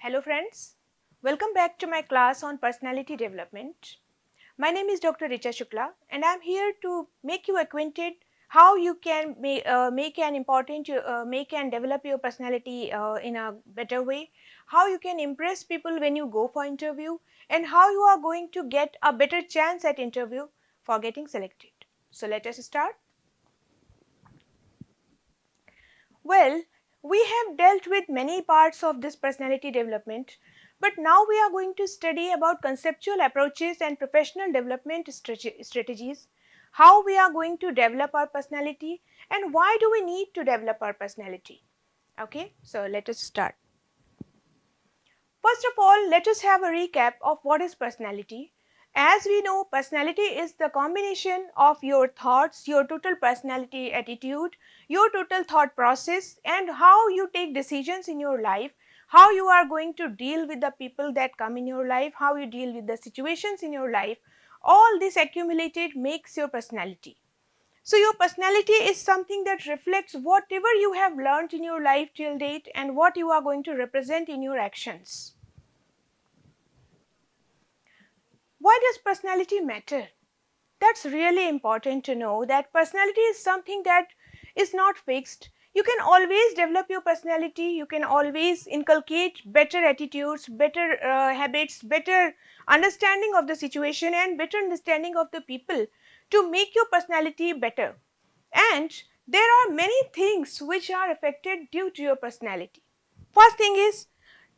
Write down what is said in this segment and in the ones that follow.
Hello friends, welcome back to my class on personality development. My name is Dr. Richa Shukla and I am here to make you acquainted how you can make and develop your personality in a better way, how you can impress people when you go for interview, and how you are going to get a better chance at interview for getting selected. So let us start. Well, we have dealt with many parts of this personality development, but now we are going to study about conceptual approaches and professional development strategies, how we are going to develop our personality and why do we need to develop our personality. Okay, so let us start. First of all, let us have a recap of what is personality. As we know, personality is the combination of your thoughts, your total personality attitude, your total thought process and how you take decisions in your life, how you are going to deal with the people that come in your life, how you deal with the situations in your life. All this accumulated makes your personality. So your personality is something that reflects whatever you have learned in your life till date and what you are going to represent in your actions. Why does personality matter? That's really important to know that personality is something that is not fixed. You can always develop your personality, you can always inculcate better attitudes, better habits, better understanding of the situation and better understanding of the people to make your personality better. And there are many things which are affected due to your personality. First thing is,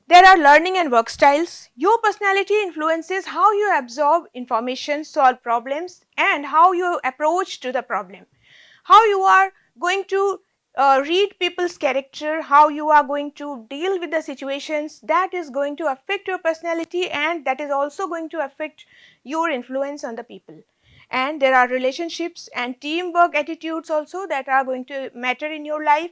there are learning and work styles. Your personality influences how you absorb information, solve problems and how you approach to the problem. How you are going to read people's character, how you are going to deal with the situations, that is going to affect your personality and that is also going to affect your influence on the people. And there are relationships and teamwork attitudes also that are going to matter in your life.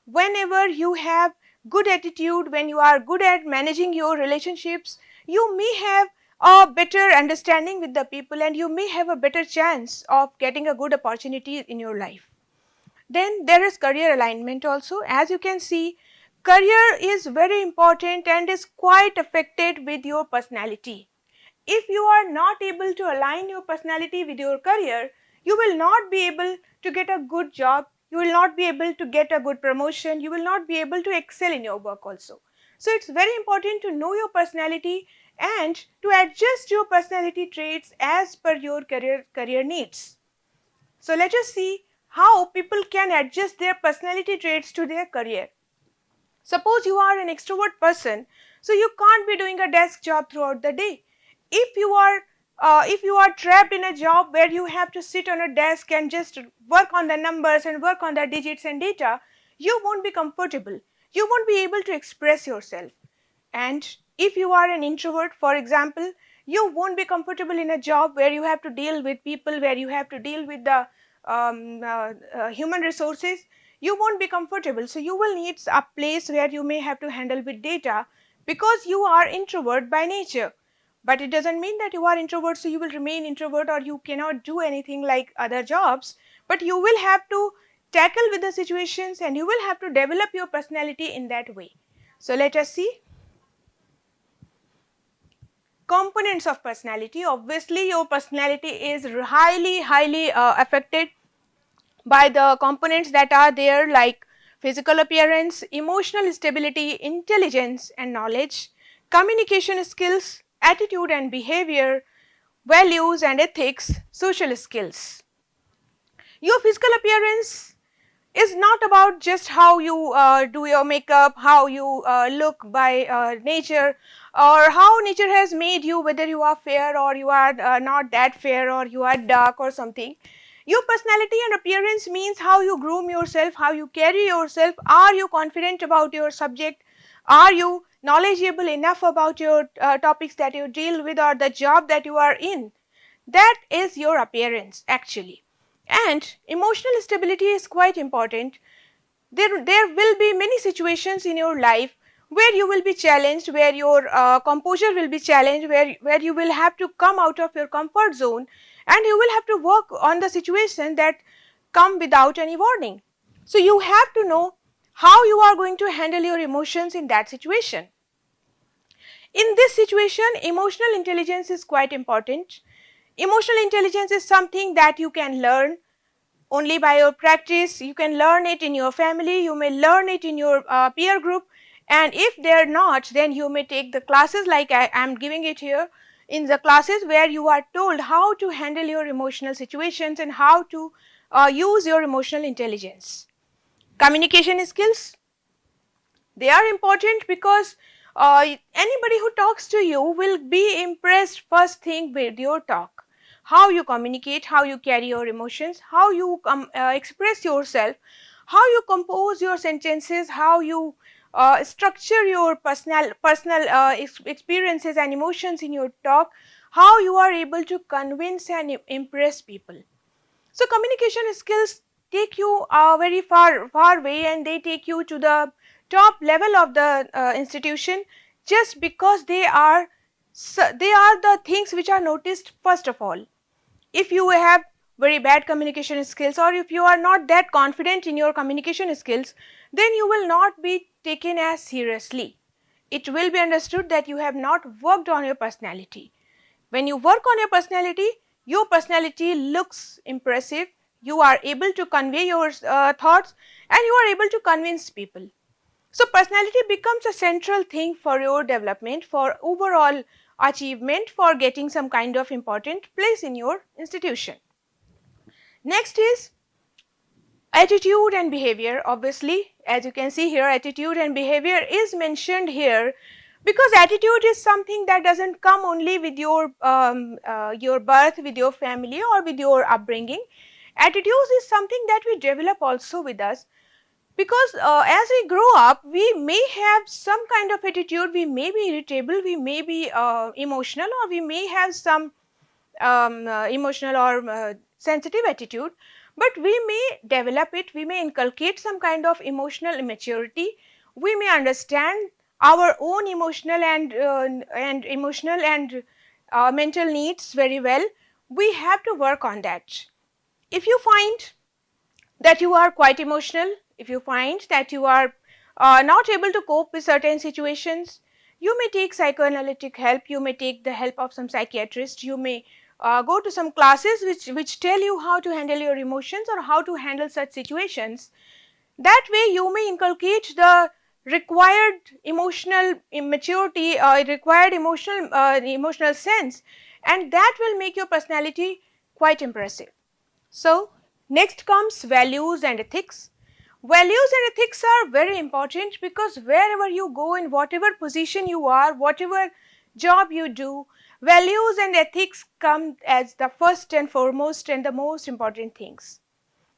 Whenever you have good attitude, when you are good at managing your relationships, you may have a better understanding with the people and you may have a better chance of getting a good opportunity in your life. Then there is career alignment also. As you can see, career is very important and is quite affected with your personality. If you are not able to align your personality with your career, you will not be able to get a good job, you will not be able to get a good promotion, you will not be able to excel in your work also. So it's very important to know your personality and to adjust your personality traits as per your career needs. So let us see how people can adjust their personality traits to their career. Suppose you are an extrovert person, so you can't be doing a desk job throughout the day. If you are trapped in a job where you have to sit on a desk and just work on the numbers and work on the digits and data, you won't be comfortable. You won't be able to express yourself. And if you are an introvert, for example, you won't be comfortable in a job where you have to deal with people, where you have to deal with the human resources. You won't be comfortable. So you will need a place where you may have to handle with data because you are introvert by nature. But it doesn't mean that you are introvert, so you will remain introvert or you cannot do anything like other jobs. But you will have to tackle with the situations and you will have to develop your personality in that way. So let us see. Components of personality. Obviously, your personality is highly affected by the components that are there like physical appearance, emotional stability, intelligence and knowledge, communication skills, attitude and behavior, values and ethics, social skills. Your physical appearance is not about just how you do your makeup, how you look by nature or how nature has made you, whether you are fair or you are not that fair or you are dark or something. Your personality and appearance means how you groom yourself, how you carry yourself. Are you confident about your subject? Are you knowledgeable enough about your topics that you deal with or the job that you are in? That is your appearance actually. And emotional stability is quite important. There will be many situations in your life where you will be challenged, where your composure will be challenged, where you will have to come out of your comfort zone and you will have to work on the situation that come without any warning. So you have to know how you are going to handle your emotions in that situation. In this situation, emotional intelligence is quite important. Emotional intelligence is something that you can learn only by your practice. You can learn it in your family, you may learn it in your peer group, and if they are not, then you may take the classes like I am giving it here, in the classes where you are told how to handle your emotional situations and how to use your emotional intelligence. Communication skills, they are important because anybody who talks to you will be impressed first thing with your talk, how you communicate, how you carry your emotions, how you express yourself, how you compose your sentences, how you structure your personal experiences and emotions in your talk, how you are able to convince and impress people. So communication skills take you very far way, and they take you to the top level of the institution, just because they are the things which are noticed first of all. If you have very bad communication skills, or if you are not that confident in your communication skills, then you will not be taken as seriously. It will be understood that you have not worked on your personality. When you work on your personality looks impressive, you are able to convey your thoughts, and you are able to convince people. So personality becomes a central thing for your development, for overall achievement, for getting some kind of important place in your institution. Next is attitude and behavior. Obviously, as you can see here, attitude and behavior is mentioned here because attitude is something that doesn't come only with your birth, with your family, or with your upbringing. Attitude is something that we develop also with us, because as we grow up, we may have some kind of attitude. We may be irritable, we may be emotional, or we may have some emotional or sensitive attitude, but we may develop it, we may inculcate some kind of emotional immaturity, we may understand our own emotional and emotional and mental needs very well. We have to work on that. If you find that you are quite emotional, if you find that you are not able to cope with certain situations, you may take psychoanalytic help, you may take the help of some psychiatrist, you may go to some classes which tell you how to handle your emotions or how to handle such situations. That way you may inculcate the required emotional maturity, required emotional sense, and that will make your personality quite impressive. So next comes values and ethics. Values and ethics are very important because wherever you go, in whatever position you are, whatever job you do, values and ethics come as the first and foremost and the most important things.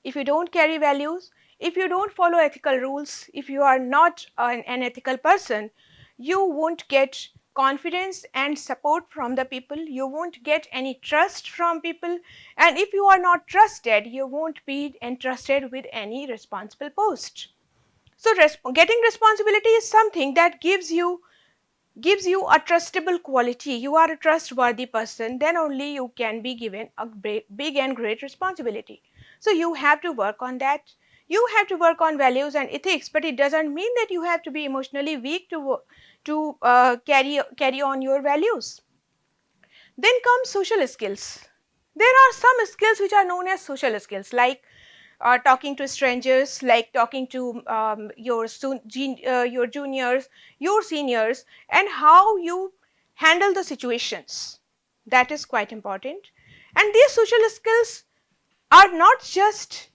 If you don't carry values, if you don't follow ethical rules, if you are not an ethical person, you won't get confidence and support from the people, you won't get any trust from people, and if you are not trusted, you won't be entrusted with any responsible post. So getting responsibility is something that gives you a trustable quality. You are a trustworthy person, then only you can be given a big and great responsibility. So you have to work on that. You have to work on values and ethics, but it doesn't mean that you have to be emotionally weak to carry on your values. Then comes social skills. There are some skills which are known as social skills, like talking to strangers, like talking to your juniors, your seniors, and how you handle the situations. That is quite important. And these social skills are not just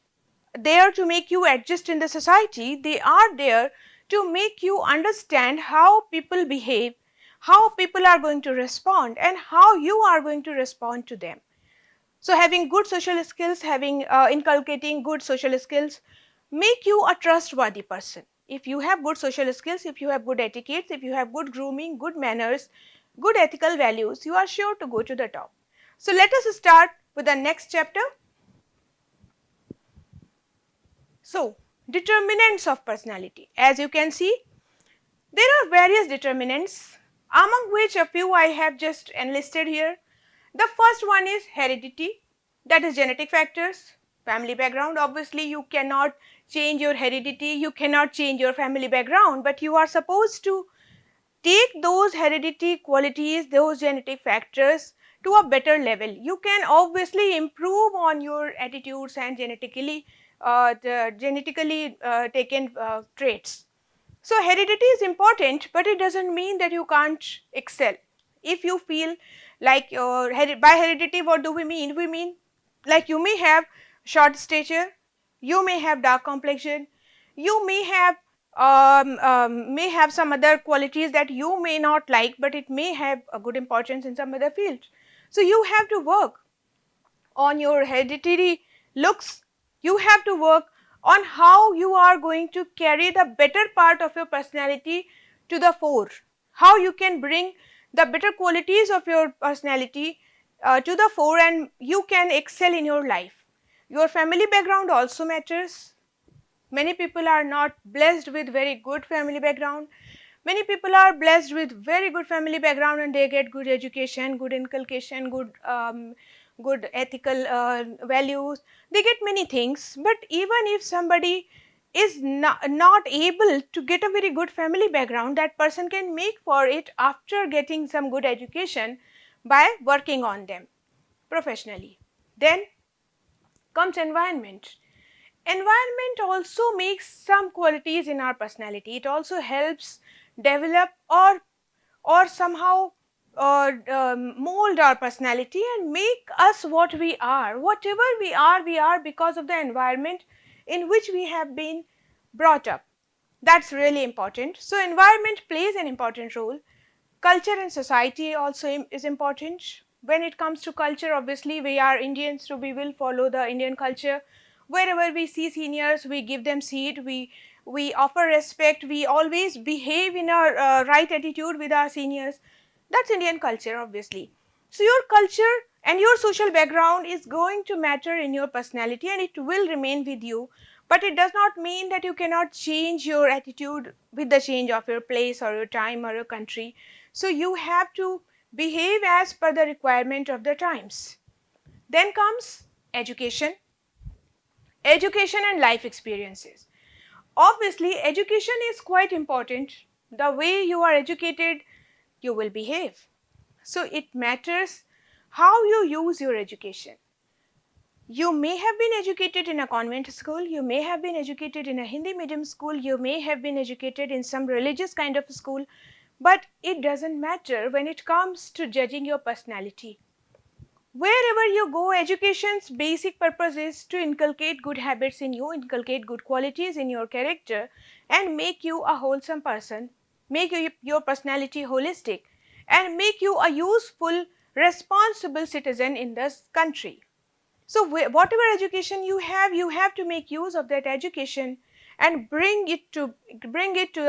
there to make you adjust in the society, they are there to make you understand how people behave, how people are going to respond, and how you are going to respond to them. So having good social skills, inculcating good social skills make you a trustworthy person. If you have good social skills, if you have good etiquettes, if you have good grooming, good manners, good ethical values, you are sure to go to the top. So let us start with the next chapter. So determinants of personality. As you can see, there are various determinants, among which a few I have just enlisted here. The first one is heredity, that is genetic factors, family background. Obviously, you cannot change your heredity, you cannot change your family background, but you are supposed to take those hereditary qualities, those genetic factors to a better level. You can obviously improve on your attitudes and genetically taken traits. So heredity is important, but it doesn't mean that you can't excel. If you feel like by heredity, what do we mean? We mean like you may have short stature, you may have dark complexion, you may have some other qualities that you may not like, but it may have a good importance in some other field. So you have to work on your hereditary looks, you have to work on how you are going to carry the better part of your personality to the fore, how you can bring the better qualities of your personality to the fore, and you can excel in your life. Your family background also matters. Many people are not blessed with very good family background. Many people are blessed with very good family background and they get good education, good inculcation, good ethical values. They get many things, but even if somebody is not able to get a very good family background, that person can make for it after getting some good education by working on them professionally. Then comes environment. Environment also makes some qualities in our personality. It also helps develop or somehow mold our personality and make us what we are. Whatever we are because of the environment in which we have been brought up. That's really important. So environment plays an important role. Culture and society also is important. When it comes to culture, obviously we are Indians, so we will follow the Indian culture. Wherever we see seniors, we give them seat, we offer respect, we always behave in a right attitude with our seniors. That's Indian culture, obviously. So your culture and your social background is going to matter in your personality and it will remain with you, but it does not mean that you cannot change your attitude with the change of your place or your time or your country. So you have to behave as per the requirement of the times. Then comes education. Education and life experiences. Obviously, education is quite important. The way you are educated, you will behave. So it matters how you use your education. You may have been educated in a convent school, you may have been educated in a Hindi medium school, you may have been educated in some religious kind of school, but it doesn't matter when it comes to judging your personality. Wherever you go, education's basic purpose is to inculcate good habits in you, inculcate good qualities in your character and make you a wholesome person, make your personality holistic and make you a useful, responsible citizen in this country. So whatever education you have to make use of that education and bring it to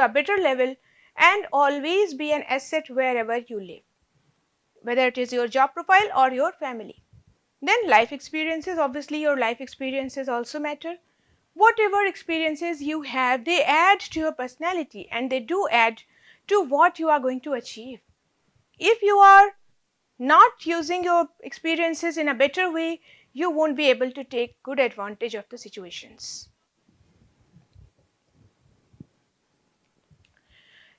a better level and always be an asset wherever you live, whether it is your job profile or your family. Then life experiences, obviously your life experiences also matter. Whatever experiences you have, they add to your personality and they do add to what you are going to achieve. If you are not using your experiences in a better way, you won't be able to take good advantage of the situations.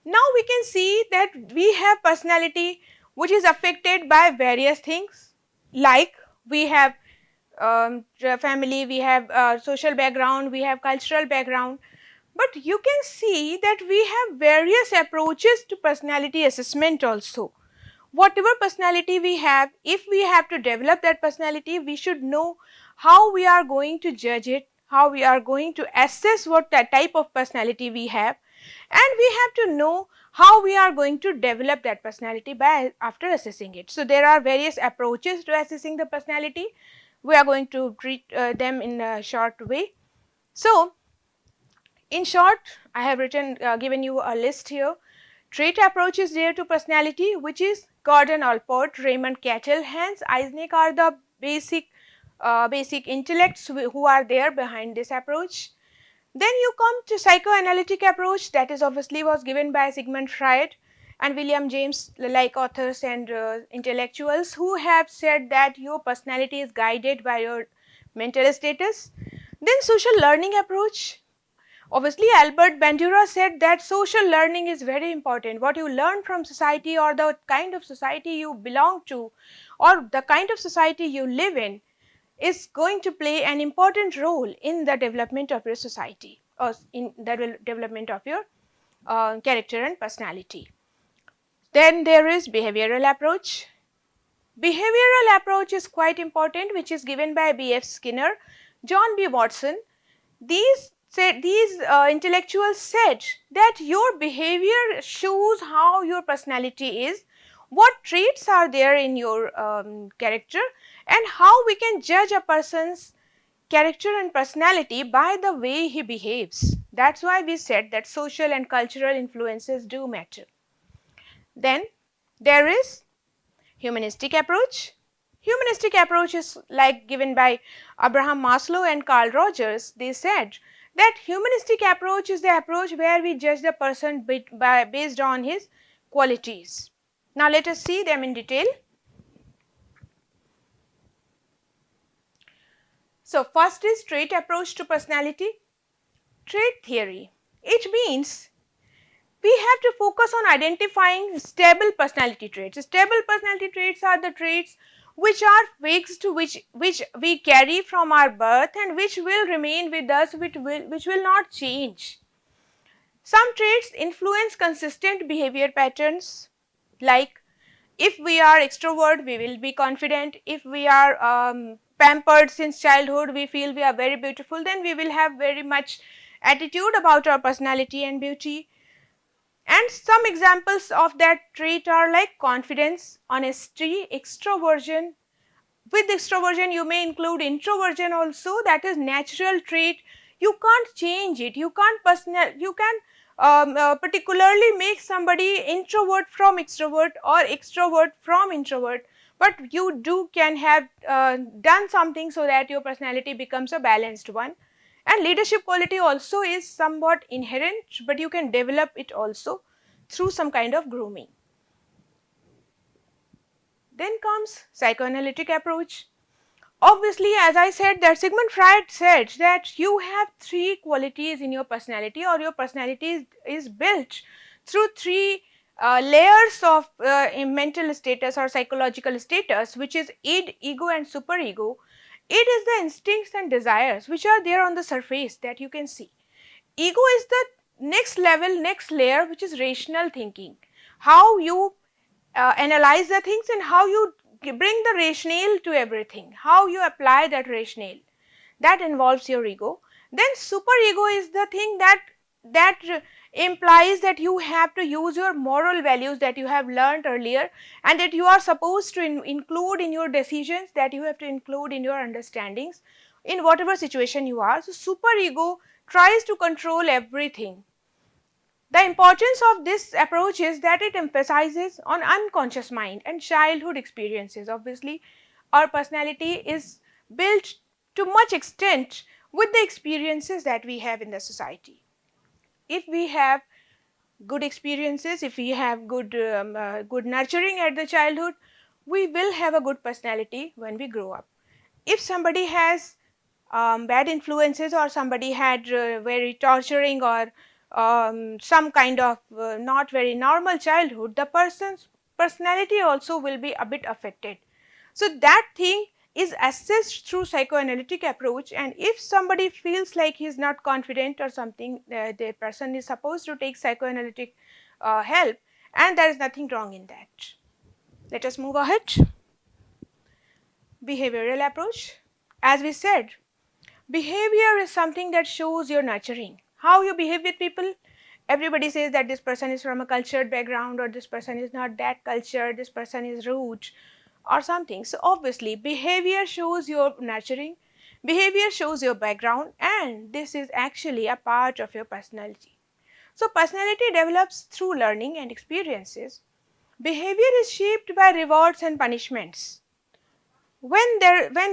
Now we can see that we have personality which is affected by various things, like we have family, we have social background, we have cultural background, but you can see that we have various approaches to personality assessment also. Whatever personality we have, if we have to develop that personality, we should know how we are going to judge it, how we are going to assess what type of personality we have, and we have to know how we are going to develop that personality by after assessing it. So there are various approaches to assessing the personality. We are going to treat them in a short way. So in short, I have given you a list here. Trait approach is there to personality, which is Gordon Allport, Raymond Cattell, Hans Eysenck are the basic intellects who are there behind this approach. Then you come to psychoanalytic approach, that is obviously was given by Sigmund Freud and William James, like authors and intellectuals who have said that your personality is guided by your mental status. Then social learning approach, Obviously, Albert Bandura said that social learning is very important. What you learn from society, or the kind of society you belong to, or the kind of society you live in, is going to play an important role in the development of your society, or in the development of your character and personality. Then there is behavioral approach. Behavioral approach is quite important, which is given by B.F. Skinner, John B. Watson. These intellectuals said that your behavior shows how your personality is, what traits are there in your character, and how we can judge a person's character and personality by the way he behaves. That is why we said that social and cultural influences do matter. Then there is humanistic approach. Humanistic approach is like given by Abraham Maslow and Carl Rogers. They said that humanistic approach is the approach where we judge the person based on his qualities. Now let us see them in detail. So first is trait approach to personality. Trait theory. It means we have to focus on identifying stable personality traits. Stable personality traits are the traits which are fixed, which we carry from our birth and which will remain with us, which will not change. Some traits influence consistent behavior patterns, like if we are extrovert, we will be confident. If we are pampered since childhood, we feel we are very beautiful, then we will have very much attitude about our personality and beauty. And some examples of that trait are like confidence, honesty, extroversion. With extroversion, you may include introversion also, that is natural trait. You can't change it. You can't particularly make somebody introvert from extrovert or extrovert from introvert, but you can have done something so that your personality becomes a balanced one. And leadership quality also is somewhat inherent, but you can develop it also through some kind of grooming. Then comes psychoanalytic approach. Obviously, as I said, that Sigmund Freud said that you have three qualities in your personality, or your personality is built through three layers of mental status or psychological status, which is id, ego and superego. Id is the instincts and desires which are there on the surface that you can see. Ego is the next level, next layer, which is rational thinking. How you analyze the things and how you bring the rationale to everything, how you apply that rationale. That involves your ego. Then superego is the thing that implies that you have to use your moral values that you have learned earlier, and that you are supposed to include in your decisions, that you have to include in your understandings in whatever situation you are. So superego tries to control everything. The importance of this approach is that it emphasizes on unconscious mind and childhood experiences. Obviously, our personality is built to much extent with the experiences that we have in the society. If we have good experiences, if we have good nurturing at the childhood, we will have a good personality when we grow up. If somebody has bad influences, or somebody had very torturing or some kind of not very normal childhood, the person's personality also will be a bit affected. So that thing is assessed through psychoanalytic approach, and if somebody feels like he is not confident or something, the person is supposed to take psychoanalytic help, and there is nothing wrong in that. Let us move ahead. Behavioral approach. As we said, behavior is something that shows your nurturing, how you behave with people. Everybody says that this person is from a cultured background, or this person is not that cultured, this person is rude or something. So obviously, behavior shows your nurturing, behavior shows your background, and this is actually a part of your personality. So personality develops through learning and experiences. Behavior is shaped by rewards and punishments. When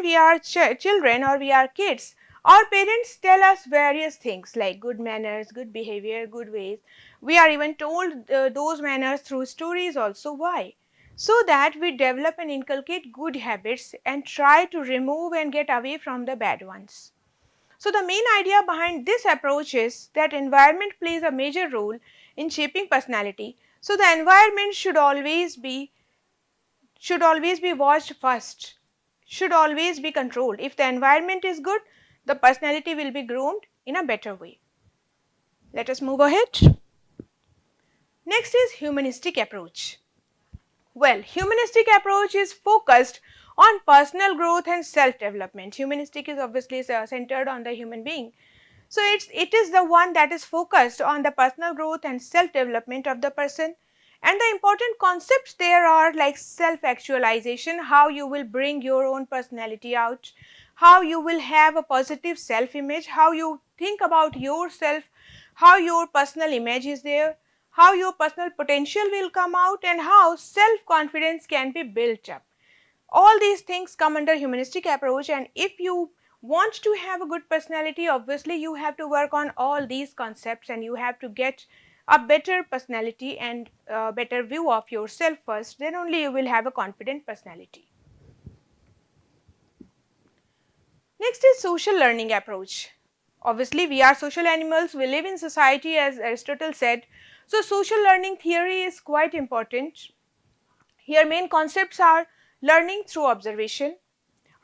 we are children or we are kids, our parents tell us various things like good manners, good behavior, good ways. We are even told those manners through stories also. Why? So that we develop and inculcate good habits and try to remove and get away from the bad ones. So the main idea behind this approach is that environment plays a major role in shaping personality. So the environment should always be watched first, should always be controlled. If the environment is good, the personality will be groomed in a better way. Let us move ahead. Next is humanistic approach. Well, humanistic approach is focused on personal growth and self development. Humanistic is obviously centered on the human being. So it is the one that is focused on the personal growth and self development of the person, and the important concepts there are like self actualization, how you will bring your own personality out, how you will have a positive self image, how you think about yourself, how your personal image is there, how your personal potential will come out, and how self confidence can be built up. All these things come under humanistic approach, and if you want to have a good personality, obviously you have to work on all these concepts, and you have to get a better personality and a better view of yourself first, then only you will have a confident personality. Next is social learning approach. Obviously we are social animals, we live in society as Aristotle said, so social learning theory is quite important. Here main concepts are learning through observation.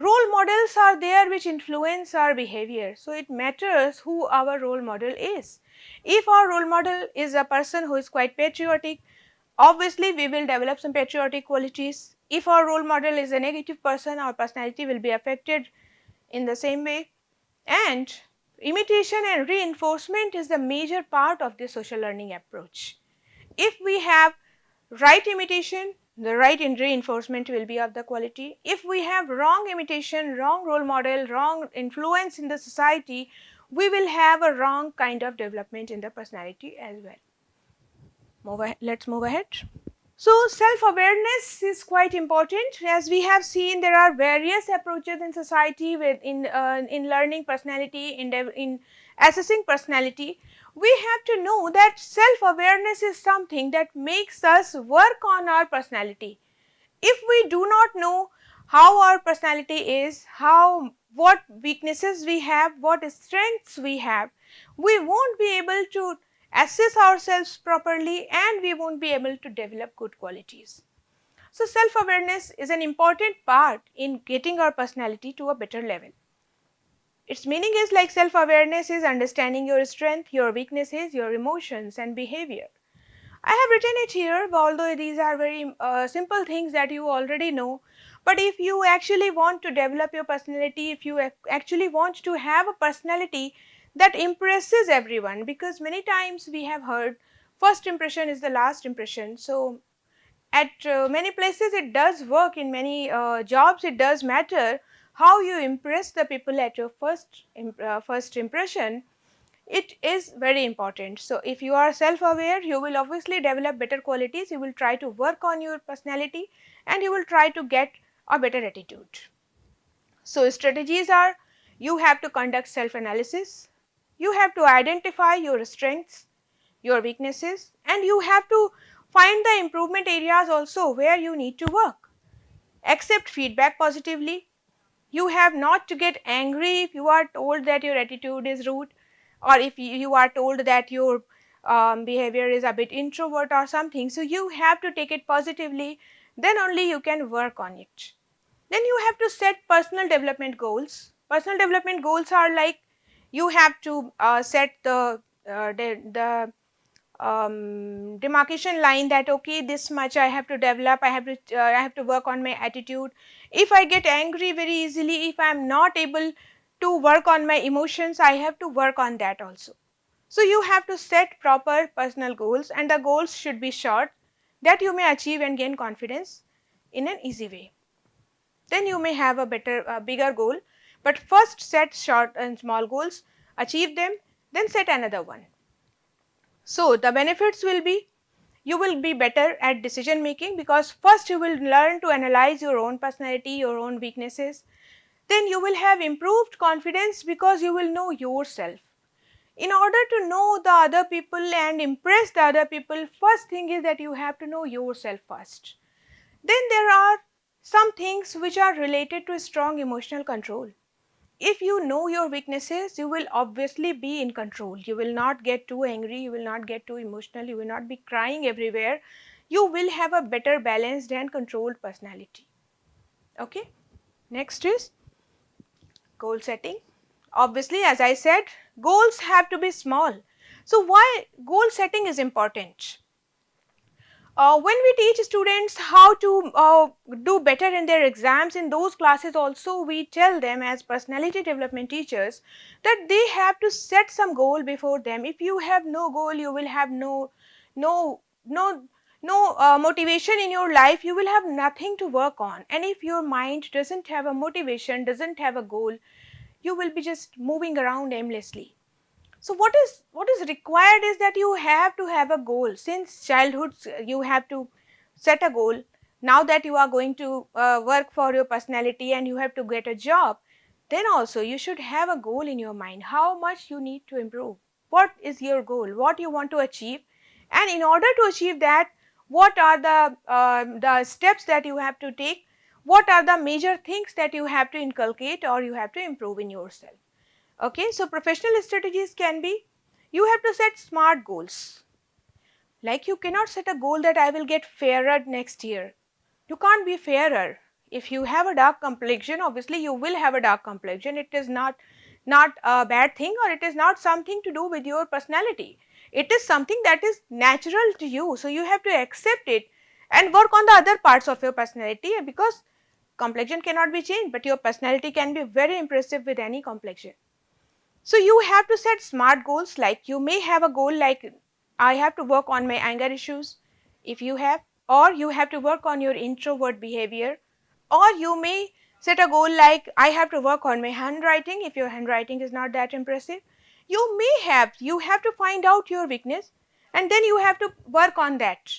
Role models are there which influence our behavior. So it matters who our role model is. If our role model is a person who is quite patriotic, obviously we will develop some patriotic qualities. If our role model is a negative person, our personality will be affected in the same way. And imitation and reinforcement is the major part of this social learning approach. If we have right imitation, the right reinforcement will be of the quality. If we have wrong imitation, wrong role model, wrong influence in the society, we will have a wrong kind of development in the personality as well. Let's move ahead. So self-awareness is quite important. As we have seen, there are various approaches in society in learning personality, in assessing personality. We have to know that self-awareness is something that makes us work on our personality. If we do not know how our personality is, what weaknesses we have, what strengths we have, we won't be able to assess ourselves properly, and we won't be able to develop good qualities. So self-awareness is an important part in getting our personality to a better level. Its meaning is like self-awareness is understanding your strength, your weaknesses, your emotions and behavior. I have written it here, although these are very simple things that you already know. But if you actually want to develop your personality, if you actually want to have a personality that impresses everyone, because many times we have heard first impression is the last impression. So at many places it does work, in many jobs it does matter how you impress the people at your first impression. It is very important. So if you are self-aware, you will obviously develop better qualities, you will try to work on your personality, and you will try to get a better attitude. So strategies are, you have to conduct self-analysis, you have to identify your strengths, your weaknesses, and you have to find the improvement areas also where you need to work. Accept feedback positively. You have not to get angry if you are told that your attitude is rude, or if you are told that your behavior is a bit introvert or something. So you have to take it positively, then only you can work on it. Then you have to set personal development goals. Personal development goals are like, you have to set the demarcation line that okay, this much I have to develop, I have to work on my attitude. If I get angry very easily, if I am not able to work on my emotions, I have to work on that also. So you have to set proper personal goals, and the goals should be short, that you may achieve and gain confidence in an easy way. Then you may have a bigger goal, but first set short and small goals, achieve them, then set another one. So the benefits will be, you will be better at decision making, because first you will learn to analyze your own personality, your own weaknesses. Then you will have improved confidence because you will know yourself. In order to know the other people and impress the other people, first thing is that you have to know yourself first. Then there are some things which are related to strong emotional control. if you know your weaknesses, you will obviously be in control. You will not get too angry, you will not get too emotional, you will not be crying everywhere. You will have a better balanced and controlled personality. Okay. Next is goal setting. Obviously, as I said, goals have to be small. So why goal setting is important? When we teach students how to do better in their exams, in those classes also we tell them as personality development teachers that they have to set some goal before them. If you have no goal, you will have no no no motivation in your life. You will have nothing to work on, and if your mind doesn't have a motivation, doesn't have a goal, you will be just moving around aimlessly. So what is required is that you have to have a goal. Since childhood you have to set a goal. Now that you are going to work for your personality and you have to get a job, then also you should have a goal in your mind. How much you need to improve? What is your goal? What you want to achieve? And in order to achieve that, what are the steps that you have to take? What are the major things that you have to inculcate or you have to improve in yourself? Okay, so professional strategies can be, you have to set SMART goals. Like you cannot set a goal that I will get fairer next year. You can't be fairer. If you have a dark complexion, obviously you will have a dark complexion. It is not a bad thing, or it is not something to do with your personality. It is something that is natural to you. So you have to accept it and work on the other parts of your personality, because complexion cannot be changed, but your personality can be very impressive with any complexion. So you have to set SMART goals. Like you may have a goal like I have to work on my anger issues, if you have, or you have to work on your introvert behavior, or you may set a goal like I have to work on my handwriting if your handwriting is not that impressive. You have to find out your weakness and then you have to work on that.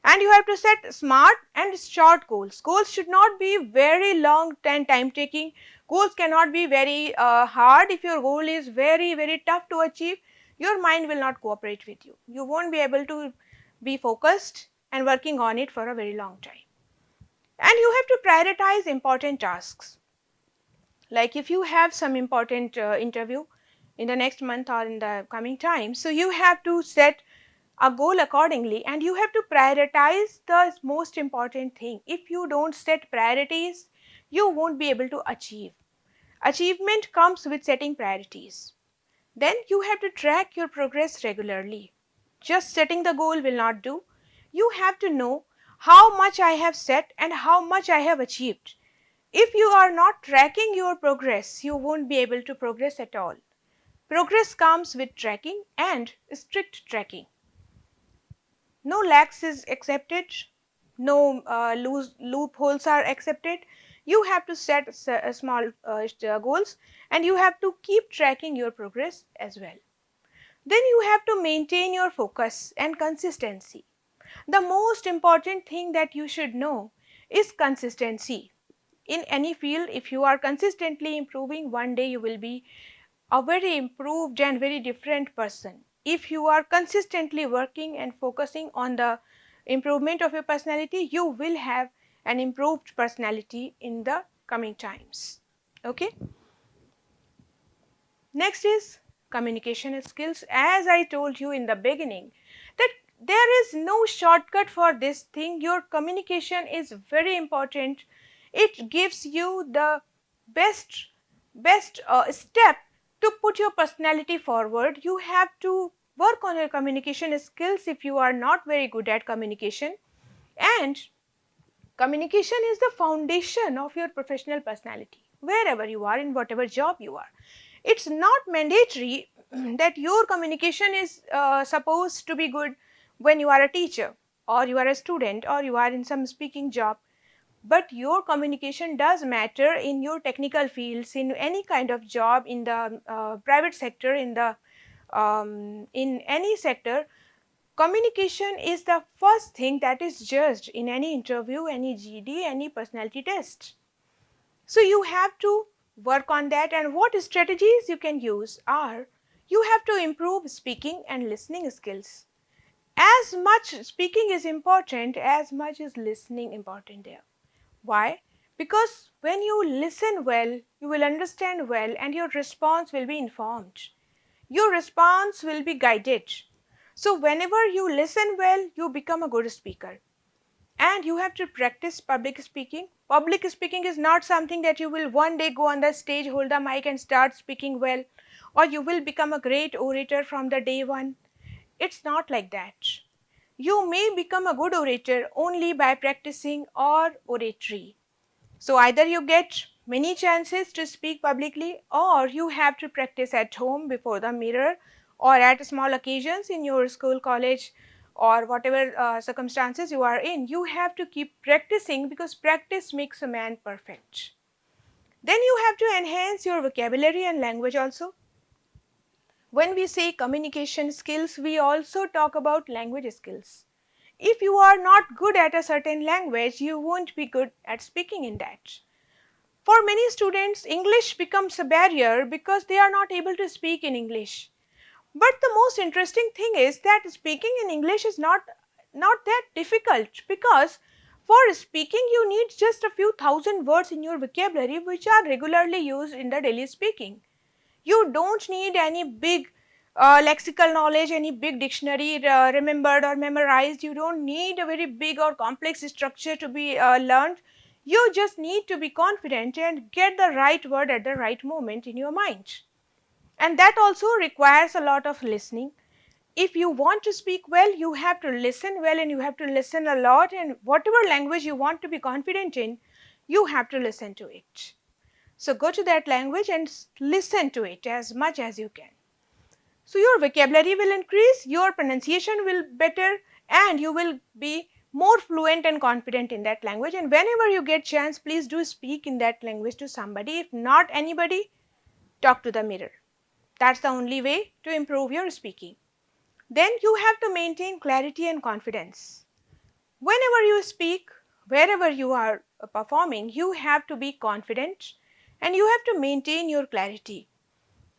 And you have to set SMART and short goals. Goals should not be very long and time taking. Goals cannot be very hard. If your goal is very tough to achieve, your mind will not cooperate with you. You won't be able to be focused and working on it for a very long time. And you have to prioritize important tasks. Like if you have some important interview in the next month or in the coming time, so you have to set a goal accordingly and you have to prioritize the most important thing. If you don't set priorities, you won't be able to achieve. Achievement comes with setting priorities. Then you have to track your progress regularly. Just setting the goal will not do. You have to know how much I have set and how much I have achieved. If you are not tracking your progress, you won't be able to progress at all. Progress comes with tracking and strict tracking. No lax is accepted, no loose loopholes are accepted. You have to set small goals and you have to keep tracking your progress as well. Then you have to maintain your focus and consistency. The most important thing that you should know is consistency. In any field, if you are consistently improving, one day you will be a very improved and very different person. If you are consistently working and focusing on the improvement of your personality, you will have an improved personality in the coming times. Okay. Next is communication skills. As I told you in the beginning, that there is no shortcut for this thing. Your communication is very important. It gives you the best step to put your personality forward. You have to work on your communication skills if you are not very good at communication. And communication is the foundation of your professional personality, wherever you are, in whatever job you are. It's not mandatory that your communication is supposed to be good when you are a teacher or you are a student or you are in some speaking job. But your communication does matter in your technical fields, in any kind of job, in the private sector, in any sector. Communication is the first thing that is judged in any interview, any GD, any personality test. So you have to work on that, and what strategies you can use are, you have to improve speaking and listening skills. As much speaking is important, as much is listening important there. Why? Because when you listen well, you will understand well and your response will be informed. Your response will be guided. So whenever you listen well, you become a good speaker. And you have to practice public speaking. Public speaking is not something that you will one day go on the stage, hold the mic and start speaking well, or you will become a great orator from the day one. It's not like that. You may become a good orator only by practicing or oratory. So either you get many chances to speak publicly, or you have to practice at home before the mirror, or at small occasions in your school, college, or whatever circumstances you are in. You have to keep practicing because practice makes a man perfect. Then you have to enhance your vocabulary and language also. When we say communication skills, we also talk about language skills. If you are not good at a certain language, you won't be good at speaking in that. For many students, English becomes a barrier because they are not able to speak in English. But the most interesting thing is that speaking in English is not that difficult, because for speaking you need just a few thousand words in your vocabulary which are regularly used in the daily speaking. You don't need any big lexical knowledge, any big dictionary remembered or memorized. You don't need a very big or complex structure to be learned. You just need to be confident and get the right word at the right moment in your mind. And that also requires a lot of listening. If you want to speak well, you have to listen well, and you have to listen a lot, and whatever language you want to be confident in, you have to listen to it. So go to that language and listen to it as much as you can. So your vocabulary will increase, your pronunciation will better, and you will be more fluent and confident in that language. And whenever you get chance, please do speak in that language to somebody. If not anybody, talk to the mirror. That's the only way to improve your speaking. Then you have to maintain clarity and confidence. Whenever you speak, wherever you are performing, you have to be confident and you have to maintain your clarity.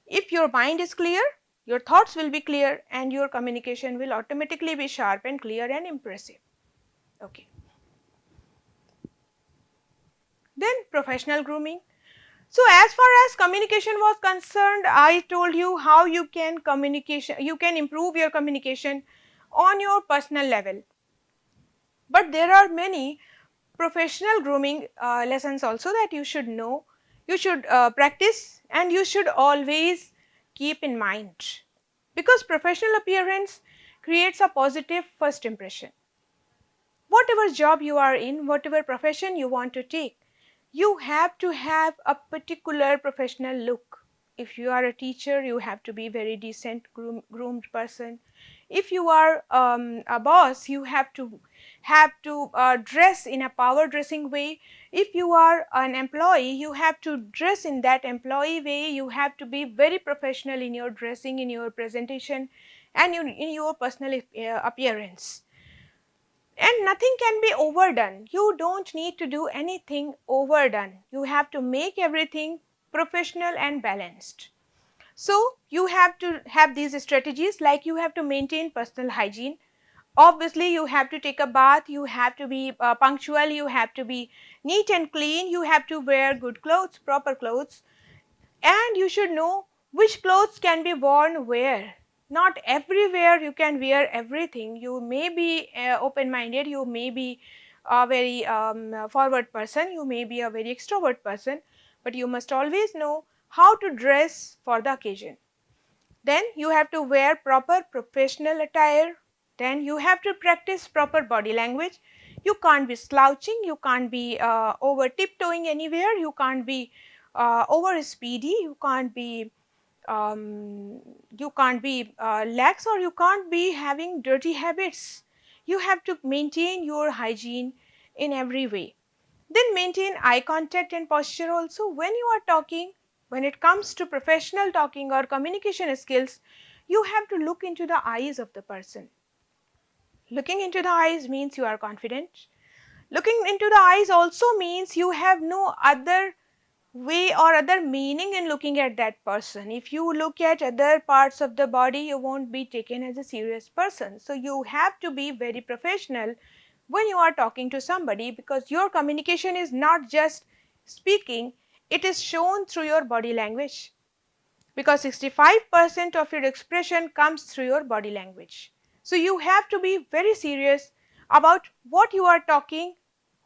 If your mind is clear, your thoughts will be clear and your communication will automatically be sharp and clear and impressive. Okay. Then professional grooming. So as far as communication was concerned, I told you how you can improve your communication on your personal level. But there are many professional grooming lessons also that you should know, you should practice, and you should always keep in mind, because professional appearance creates a positive first impression. Whatever job you are in, whatever profession you want to take, you have to have a particular professional look. If you are a teacher, you have to be very decent, groomed person. If you are a boss, you have to dress in a power dressing way. If you are an employee, you have to dress in that employee way. You have to be very professional in your dressing, in your presentation, and in your personal appearance. And nothing can be overdone. You don't need to do anything overdone. You have to make everything professional and balanced. So you have to have these strategies, like you have to maintain personal hygiene. Obviously, you have to take a bath, you have to be punctual, you have to be neat and clean, you have to wear good clothes, proper clothes, and you should know which clothes can be worn where. Not everywhere you can wear everything. You may be open-minded, you may be a very forward person, you may be a very extrovert person, but you must always know how to dress for the occasion. Then you have to wear proper professional attire. Then you have to practice proper body language. You can't be slouching, you can't be over tiptoeing anywhere, you can't be over speedy, you can't be lax, or you can't be having dirty habits. You have to maintain your hygiene in every way. Then maintain eye contact and posture also. When you are talking, when it comes to professional talking or communication skills, you have to look into the eyes of the person. Looking into the eyes means you are confident. Looking into the eyes also means you have no other way or other meaning in looking at that person. If you look at other parts of the body, you won't be taken as a serious person. So you have to be very professional when you are talking to somebody, because your communication is not just speaking, it is shown through your body language, because 65% of your expression comes through your body language. So you have to be very serious about what you are talking,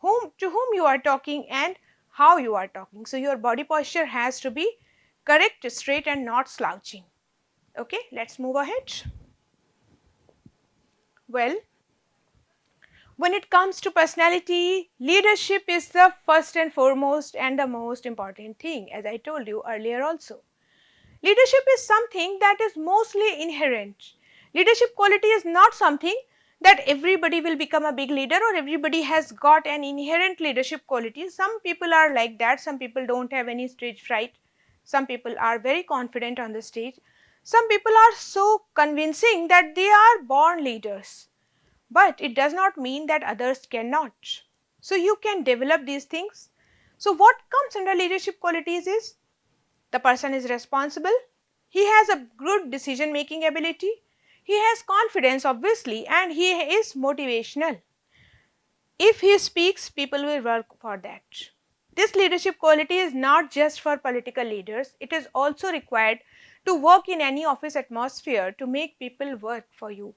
to whom you are talking, and how you are talking. So your body posture has to be correct, straight, and not slouching. Okay, let's move ahead. Well, when it comes to personality, leadership is the first and foremost and the most important thing, as I told you earlier also. Leadership is something that is mostly inherent. Leadership quality is not something that everybody will become a big leader or everybody has got an inherent leadership quality. Some people are like that, some people don't have any stage fright, some people are very confident on the stage, some people are so convincing that they are born leaders. But it does not mean that others cannot. So you can develop these things. So what comes under leadership qualities is the person is responsible, he has a good decision making ability, he has confidence obviously, and he is motivational. If he speaks, people will work for that. This leadership quality is not just for political leaders, it is also required to work in any office atmosphere to make people work for you,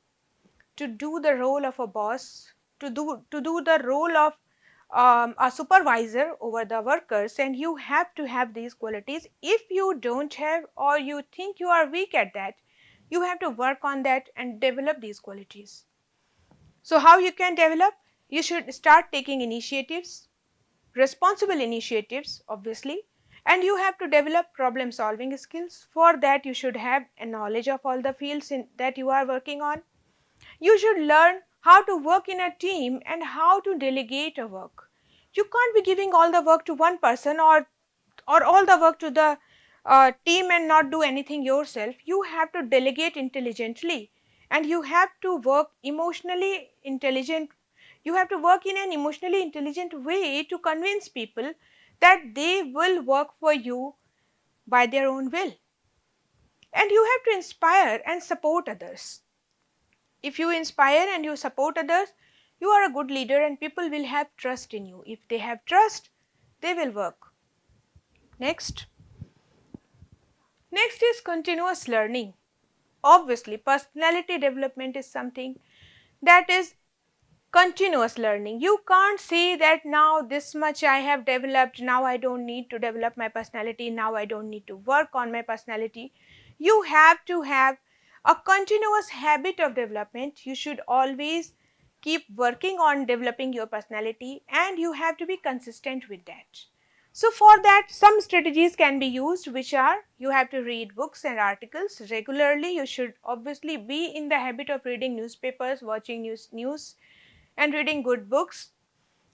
to do the role of a boss, to do the role of a supervisor over the workers, and you have to have these qualities. If you don't have, or you think you are weak at that, you have to work on that and develop these qualities. So how you can develop? You should start taking initiatives, responsible initiatives obviously, and you have to develop problem solving skills. For that you should have a knowledge of all the fields that you are working on. You should learn how to work in a team and how to delegate a work. You can't be giving all the work to one person, or all the work to the team and not do anything yourself. You have to delegate intelligently, and you have to work emotionally intelligent. You have to work in an emotionally intelligent way to convince people that they will work for you by their own will. And you have to inspire and support others. If you inspire and you support others, you are a good leader and people will have trust in you. If they have trust, they will work. Next is continuous learning. Obviously, personality development is something that is continuous learning. You can't say that now this much I have developed, now I don't need to develop my personality, now I don't need to work on my personality. You have to have a continuous habit of development. You should always keep working on developing your personality, and you have to be consistent with that. So for that, some strategies can be used, which are: you have to read books and articles regularly. You should obviously be in the habit of reading newspapers, watching news and reading good books.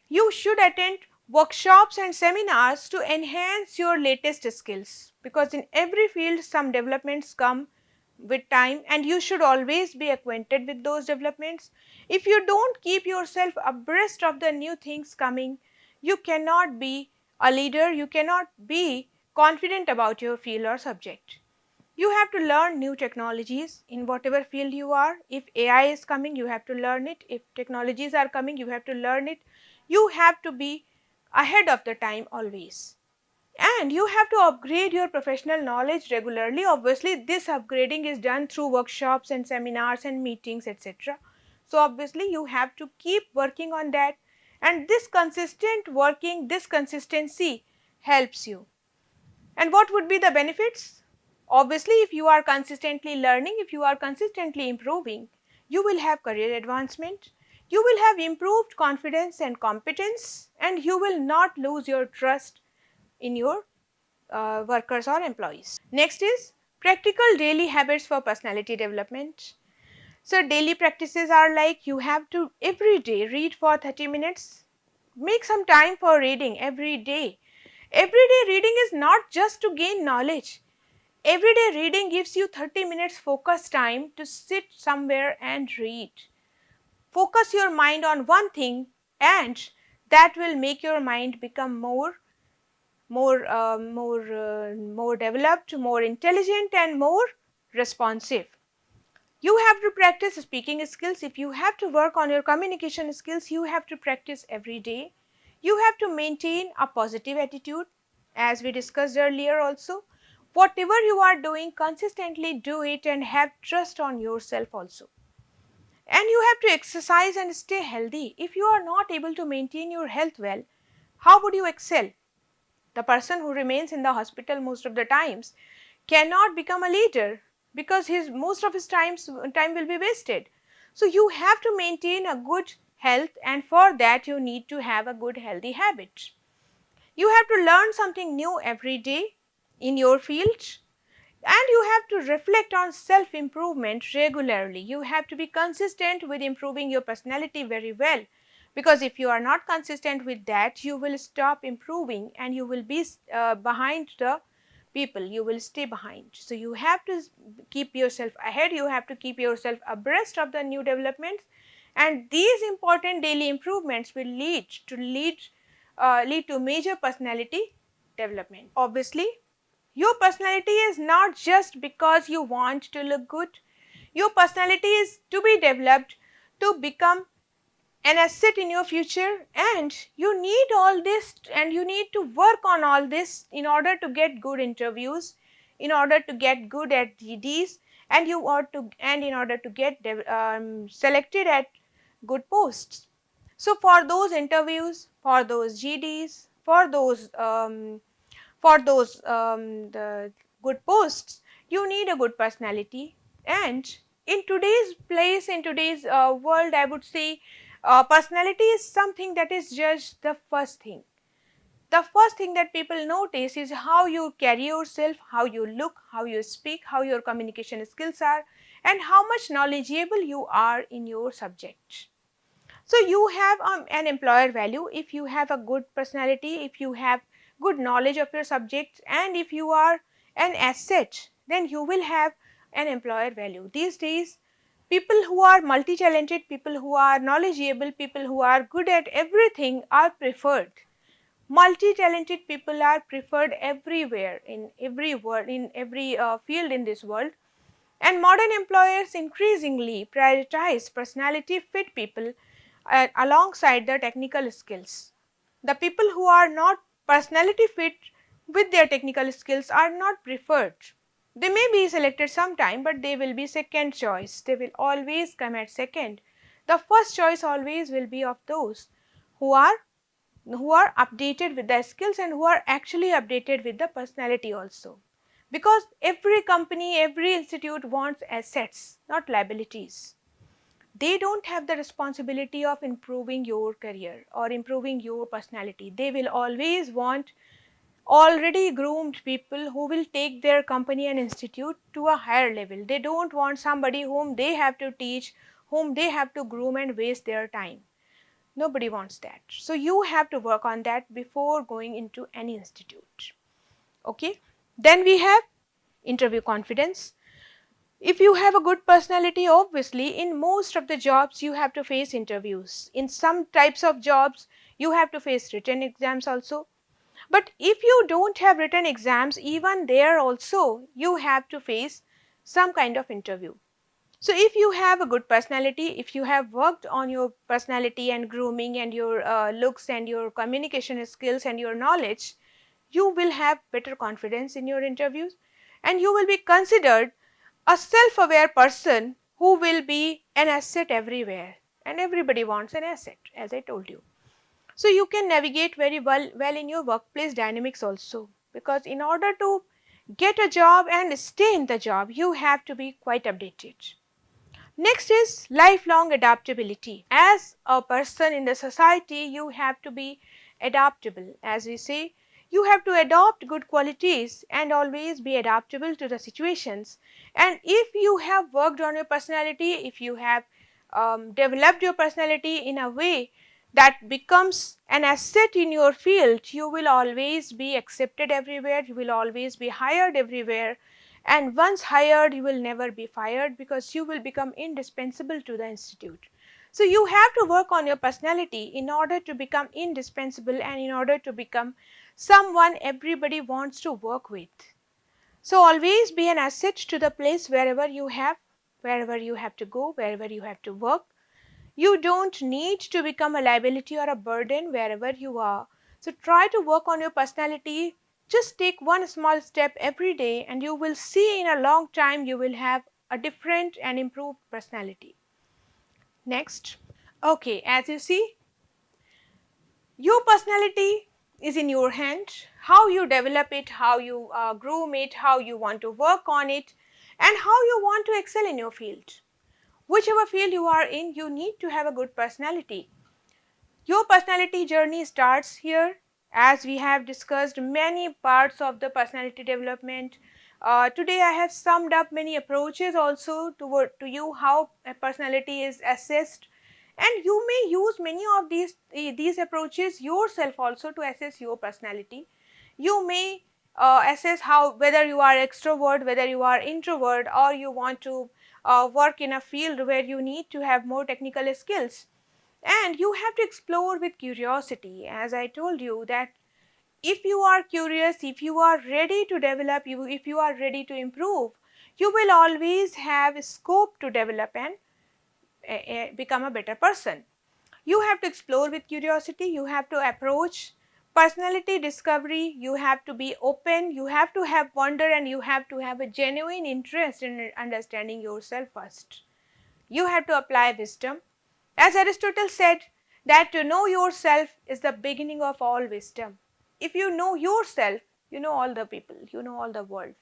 You should attend workshops and seminars to enhance your latest skills, because in every field some developments come with time and you should always be acquainted with those developments. If you don't keep yourself abreast of the new things coming, you cannot be a leader, you cannot be confident about your field or subject. You have to learn new technologies in whatever field you are. If AI is coming, you have to learn it. If technologies are coming, you have to learn it. You have to be ahead of the time always. And you have to upgrade your professional knowledge regularly. Obviously, this upgrading is done through workshops and seminars and meetings, etc. So obviously, you have to keep working on that, and this consistent working, this consistency helps you. And what would be the benefits? Obviously, if you are consistently learning, if you are consistently improving, you will have career advancement, you will have improved confidence and competence, and you will not lose your trust in your workers or employees. Next is practical daily habits for personality development. So daily practices are like: you have to every day read for 30 minutes. Make some time for reading every day. Everyday reading is not just to gain knowledge. Everyday reading gives you 30 minutes focus time to sit somewhere and read. Focus your mind on one thing, and that will make your mind become more developed, more intelligent, and more responsive. You have to practice speaking skills. If you have to work on your communication skills, you have to practice every day. You have to maintain a positive attitude, as we discussed earlier also. Whatever you are doing, consistently do it and have trust on yourself also. And you have to exercise and stay healthy. If you are not able to maintain your health well, how would you excel? The person who remains in the hospital most of the times cannot become a leader, because most of his time will be wasted. So you have to maintain a good health, and for that you need to have a good healthy habit. You have to learn something new every day in your field, and you have to reflect on self improvement regularly. You have to be consistent with improving your personality very well, because if you are not consistent with that, you will stop improving and you will be behind the people, you will stay behind. So you have to keep yourself ahead, you have to keep yourself abreast of the new developments, and these important daily improvements will lead to major personality development. Obviously, your personality is not just because you want to look good. Your personality is to be developed to become an asset in your future, and you need all this, and you need to work on all this in order to get good interviews, in order to get good at GDs, and in order to get selected at good posts. So for those interviews, for those GDs, for those the good posts, you need a good personality. And in today's place, in today's world, I would say personality is something that is just the first thing. The first thing that people notice is how you carry yourself, how you look, how you speak, how your communication skills are, and how much knowledgeable you are in your subject. So you have an employer value if you have a good personality, if you have good knowledge of your subject, and if you are an asset, then you will have an employer value. These days, people who are multi-talented, people who are knowledgeable, people who are good at everything are preferred. Multi-talented people are preferred everywhere, in every world, in every field in this world. And modern employers increasingly prioritize personality fit people alongside the technical skills. The people who are not personality fit with their technical skills are not preferred. They may be selected sometime, but they will be second choice. They will always come at second. The first choice always will be of those who are updated with the skills and who are actually updated with the personality also. Because every company, every institute wants assets, not liabilities. They don't have the responsibility of improving your career or improving your personality. They will always want already groomed people who will take their company and institute to a higher level. They don't want somebody whom they have to teach, whom they have to groom and waste their time. Nobody wants that. So you have to work on that before going into any institute. Okay. Then we have interview confidence. If you have a good personality, obviously in most of the jobs you have to face interviews. In some types of jobs you have to face written exams also. But if you don't have written exams, even there also you have to face some kind of interview. So if you have a good personality, if you have worked on your personality and grooming and your looks and your communication skills and your knowledge, you will have better confidence in your interviews, and you will be considered a self-aware person who will be an asset everywhere, and everybody wants an asset, as I told you. So you can navigate very well in your workplace dynamics also, because in order to get a job and stay in the job, you have to be quite updated. Next is lifelong adaptability. As a person in the society, you have to be adaptable. As we say, you have to adopt good qualities and always be adaptable to the situations. And if you have worked on your personality, if you have developed your personality in a way that becomes an asset in your field, you will always be accepted everywhere, you will always be hired everywhere, and once hired you will never be fired, because you will become indispensable to the institute. So you have to work on your personality in order to become indispensable and in order to become someone everybody wants to work with. So always be an asset to the place wherever you have wherever you have to go, wherever you have to work. You don't need to become a liability or a burden wherever you are. So try to work on your personality. Just take one small step every day and you will see in a long time you will have a different and improved personality. Next. Okay, as you see, your personality is in your hand. How you develop it, how you groom it, how you want to work on it, and how you want to excel in your field. Whichever field you are in, you need to have a good personality. Your personality journey starts here, as we have discussed many parts of the personality development. Today I have summed up many approaches also to you how a personality is assessed, and you may use many of these approaches yourself also to assess your personality. You may assess how whether you are extrovert, whether you are introvert, or you want to work in a field where you need to have more technical skills. And you have to explore with curiosity, as I told you that if you are curious, if you are ready to develop, if you are ready to improve, you will always have scope to develop and become a better person. You have to explore with curiosity, you have to approach personality discovery, you have to be open, you have to have wonder, and you have to have a genuine interest in understanding yourself first. You have to apply wisdom. As Aristotle said, that to know yourself is the beginning of all wisdom. If you know yourself, you know all the people, you know all the world.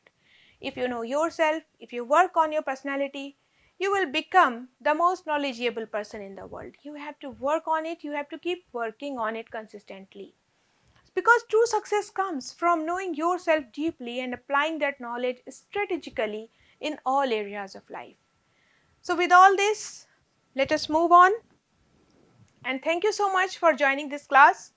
If you know yourself, if you work on your personality, you will become the most knowledgeable person in the world. You have to work on it, you have to keep working on it consistently. Because true success comes from knowing yourself deeply and applying that knowledge strategically in all areas of life. So with all this, let us move on. And thank you so much for joining this class.